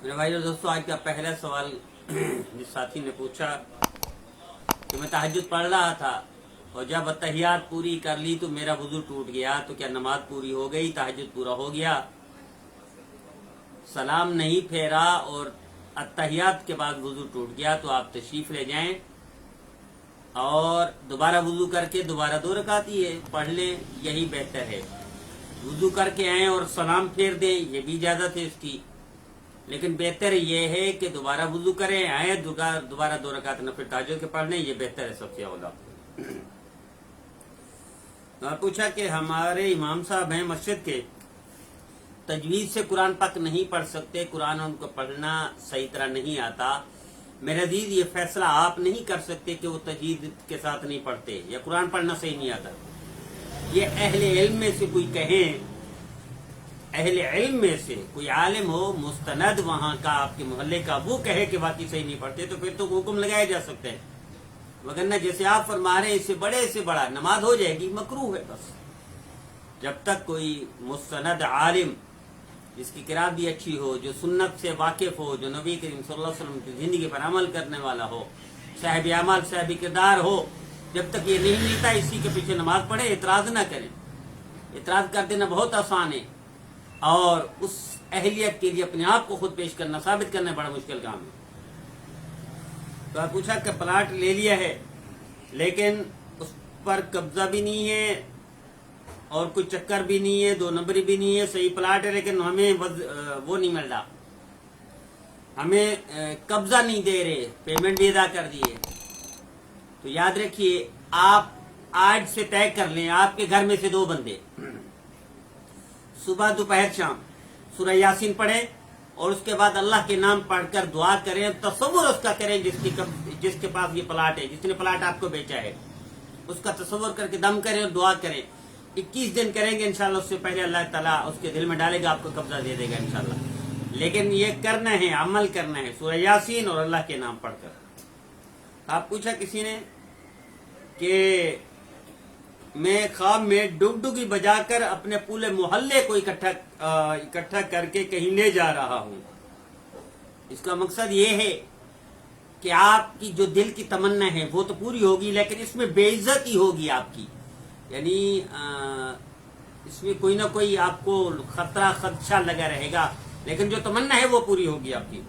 میرے بھائی اور دوستوں، آج کا پہلا سوال جس ساتھی نے پوچھا کہ میں تہجد پڑھ رہا تھا اور جب اتحیات پوری کر لی تو میرا وضو ٹوٹ گیا، تو کیا نماز پوری ہو گئی، تہجد پورا ہو گیا؟ سلام نہیں پھیرا اور اتحیات کے بعد وضو ٹوٹ گیا تو آپ تشریف لے جائیں اور دوبارہ وضو کر کے دوبارہ 2 رکعت ہی پڑھ لیں، یہی بہتر ہے۔ وضو کر کے آئیں اور سلام پھیر دیں، یہ بھی اجازت ہے اس کی، لیکن بہتر یہ ہے کہ دوبارہ وضو کریں، آئیں دوبارہ 2 رکعت نفل تہجد کے پڑھ لیں، یہ بہتر ہے سب سے اولا۔ اور پوچھا کہ ہمارے امام صاحب ہیں مسجد کے، تجوید سے قرآن پاک نہیں پڑھ سکتے، قرآن ان کو پڑھنا صحیح طرح نہیں آتا۔ میرے عزیز، یہ فیصلہ آپ نہیں کر سکتے کہ وہ تجوید کے ساتھ نہیں پڑھتے یا قرآن پڑھنا صحیح نہیں آتا۔ یہ اہل علم میں سے کوئی کہیں، اہل علم میں سے کوئی عالم ہو مستند وہاں کا، آپ کے محلے کا، وہ کہے کہ باقی صحیح نہیں پڑھتے تو پھر تو حکم لگائے جا سکتے ہیں، وگرنہ جیسے آپ فرما رہے ہیں اس سے بڑے سے بڑا نماز ہو جائے گی، مکروہ ہے بس۔ جب تک کوئی مستند عالم جس کی قرات بھی اچھی ہو، جو سنت سے واقف ہو، جو نبی کریم صلی اللہ علیہ وسلم کی زندگی پر عمل کرنے والا ہو، صاحب اعمال صاحب کردار ہو، جب تک یہ نہیں ملتا اسی کے پیچھے نماز پڑھے، اعتراض نہ کریں۔ اعتراض کر دینا بہت آسان ہے اور اس اہلیت کے لیے اپنے آپ کو خود پیش کرنا، ثابت کرنا بڑا مشکل کام ہے۔ تو آپ پوچھا کہ پلاٹ لے لیا ہے لیکن اس پر قبضہ بھی نہیں ہے اور کوئی چکر بھی نہیں ہے، 2 نمبری بھی نہیں ہے، صحیح پلاٹ ہے، لیکن ہمیں وہ نہیں مل رہا، ہمیں قبضہ نہیں دے رہے، پیمنٹ بھی ادا کر دیے، تو یاد رکھیے آپ آج سے طے کر لیں، آپ کے گھر میں سے 2 بندے صبح دوپہر شام سورہ یاسین پڑھیں اور اس کے بعد اللہ کے نام پڑھ کر دعا کریں، تصور اس کا کریں جس کے پاس یہ پلاٹ ہے، جس نے پلاٹ آپ کو بیچا ہے، اس کا تصور کر کے دم کریں اور دعا کریں۔ 21 دن کریں گے انشاءاللہ، اس سے پہلے اللہ تعالیٰ اس کے دل میں ڈالے گا، آپ کو قبضہ دے دے گا انشاءاللہ۔ لیکن یہ کرنا ہے، عمل کرنا ہے سورہ یاسین اور اللہ کے نام پڑھ کر۔ آپ پوچھا کسی نے کہ میں خواب میں ڈگڈگی بجا کر اپنے پورے محلے کو اکٹھا کر کے کہیں لے جا رہا ہوں، اس کا مقصد یہ ہے کہ آپ کی جو دل کی تمنا ہے وہ تو پوری ہوگی، لیکن اس میں بے عزتی ہوگی آپ کی، یعنی اس میں کوئی نہ کوئی آپ کو خطرہ خدشہ لگا رہے گا، لیکن جو تمنا ہے وہ پوری ہوگی آپ کی۔